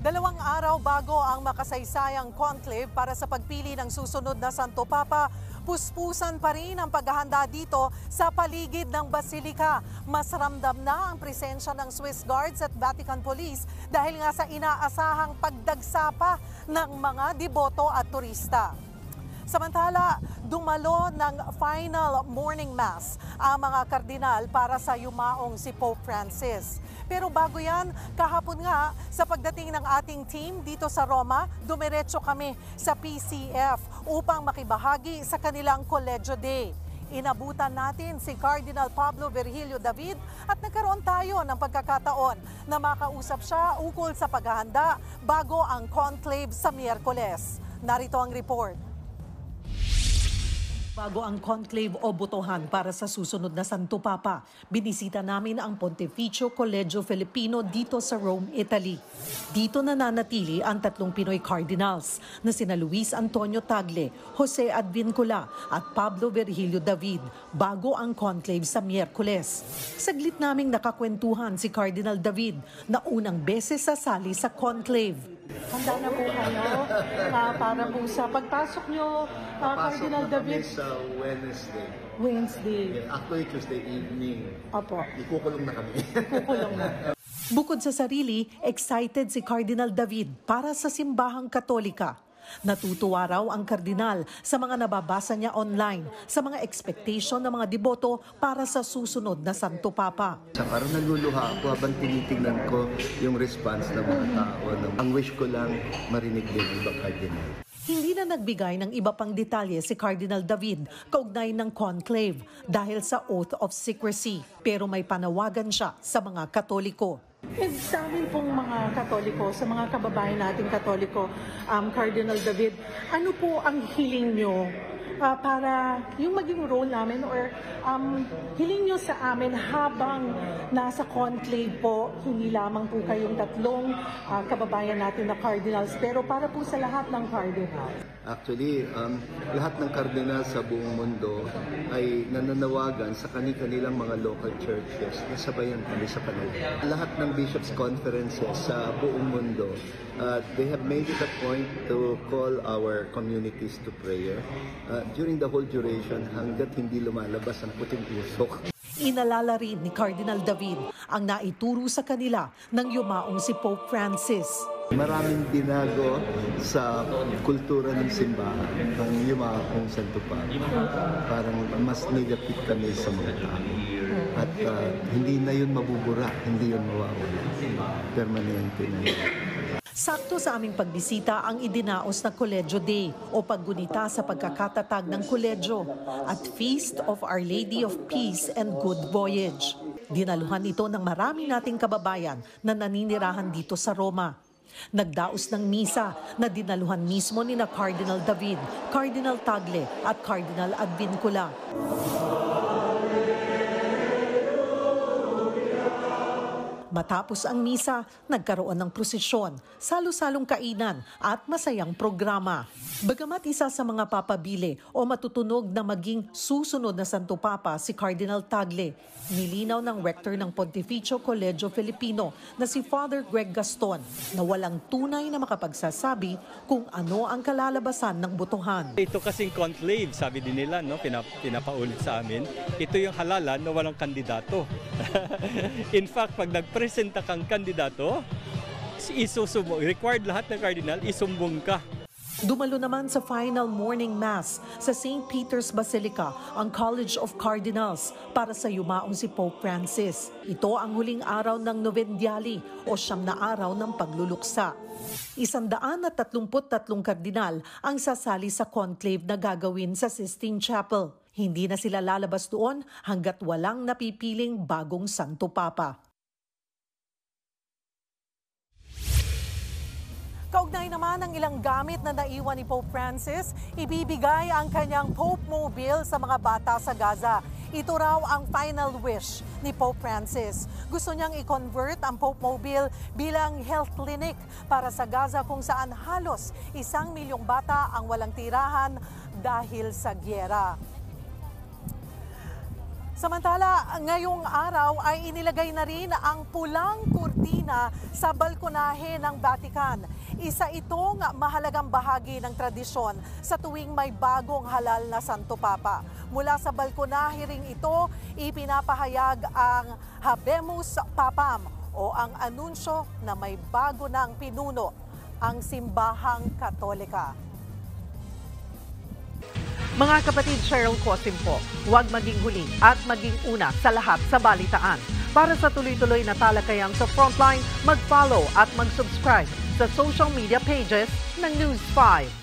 2 araw bago ang makasaysayang conclave para sa pagpili ng susunod na Santo Papa, puspusan pa rin ang paghahanda dito sa paligid ng Basilika. Mas ramdam na ang presensya ng Swiss Guards at Vatican Police dahil nga sa inaasahang pagdagsa pa ng mga deboto at turista. Samantala, dumalo ng final morning mass ang mga kardinal para sa yumaong si Pope Francis. Pero bago yan, kahapon nga sa pagdating ng ating team dito sa Roma, dumiretso kami sa PCF upang makibahagi sa kanilang Collegio Day. Inabutan natin si Cardinal Pablo Virgilio David at nagkaroon tayo ng pagkakataon na makausap siya ukol sa paghahanda bago ang conclave sa Miyerkules. Narito ang report. Bago ang conclave o botohan para sa susunod na Santo Papa, binisita namin ang Pontificio Collegio Filipino dito sa Rome, Italy. Dito nananatili ang 3 Pinoy cardinals na sina Luis Antonio Tagle, Jose Advincula at Pablo Virgilio David bago ang conclave sa Miyerkules. Saglit naming nakakwentuhan si Cardinal David na unang beses sasali sa conclave. Handa na po kayo para po sa pagpasok nyo, Cardinal David? Sa Wednesday. Actually, Tuesday evening. Opo. Ikukulong na kami. Kukulong na. Bukod sa sarili, excited si Cardinal David para sa simbahang Katolika. Natutuwa raw ang kardinal sa mga nababasa niya online, sa mga expectation ng mga deboto para sa susunod na Santo Papa. Parang naluluha ako habang tinitingnan ko yung response ng mga tao. Ang wish ko lang marinig din iba kardinal. Hindi na nagbigay ng iba pang detalye si Cardinal David kaugnay ng conclave dahil sa oath of secrecy. Pero may panawagan siya sa mga Katoliko. Sa amin pong mga Katoliko, sa mga kababayan nating Katoliko, Cardinal David, ano po ang hiling nyo para yung maging role namin or hiling nyo sa amin habang nasa conclave po, hindi lamang po kayong 3 kababayan natin na cardinals, pero para po sa lahat ng cardinals? Actually, lahat ng kardinal sa buong mundo ay nananawagan sa kanilang mga local churches na sabayan kami sa kanila. Lahat ng bishops' conferences sa buong mundo, they have made it a point to call our communities to prayer during the whole duration hanggat hindi lumalabas ang puting usok. Inalala rin ni Cardinal David ang naituro sa kanila ng yumaong si Pope Francis. Maraming binago sa kultura ng simbahan ng yumaong Santo Papa. Parang mas nilapit kami sa mga tao. At hindi na yun mabubura, hindi yun mawawala. Permanente na yun. Sakto sa aming pagbisita ang idinaos na Collegio Day o paggunita sa pagkakatatag ng koledyo at Feast of Our Lady of Peace and Good Voyage. Dinaluhan ito ng marami nating kababayan na naninirahan dito sa Roma. Nagdaos ng misa na dinaluhan mismo ni na Cardinal David, Cardinal Tagle at Cardinal Advincula. Matapos ang misa, nagkaroon ng prosesyon, salo-salong kainan at masayang programa. Bagamat isa sa mga papabili o matutunog na maging susunod na Santo Papa si Cardinal Tagle, nilinaw ng rector ng Pontificio Collegio Filipino na si Father Greg Gaston na walang tunay na makapagsasabi kung ano ang kalalabasan ng botohan. Ito kasing conclave, sabi din nila, no, pinapaulit sa amin, ito yung halalan na walang kandidato. In fact, pag nagpresenta kang kandidato, required lahat ng cardinal, isumbong ka. Dumalo naman sa final morning mass sa St. Peter's Basilica ang College of Cardinals para sa yumaong si Pope Francis. Ito ang huling araw ng Novendiali o 9 na araw ng pagluluksa. 133 kardinal ang sasali sa conclave na gagawin sa Sistine Chapel. Hindi na sila lalabas doon hanggat walang napipiling bagong Santo Papa. Kaugnay naman ng ilang gamit na naiwan ni Pope Francis, ibibigay ang kanyang Pope Mobile sa mga bata sa Gaza. Ito raw ang final wish ni Pope Francis. Gusto niyang i-convert ang Pope Mobile bilang health clinic para sa Gaza kung saan halos 1 milyong bata ang walang tirahan dahil sa gyera. Samantala, ngayong araw ay inilagay na rin ang pulang kurtina sa balkonahe ng Vatican. Isa itong mahalagang bahagi ng tradisyon sa tuwing may bagong halal na Santo Papa. Mula sa balkonahe ring ito, ipinapahayag ang Habemus Papam o ang anunsyo na may bago ng pinuno ang simbahang Katolika. Mga kapatid, Cheryl Cosim po, huwag maging huli at maging una sa lahat sa balitaan. Para sa tuloy-tuloy na talakayang sa Frontline, mag-follow at mag-subscribe sa social media pages ng News 5.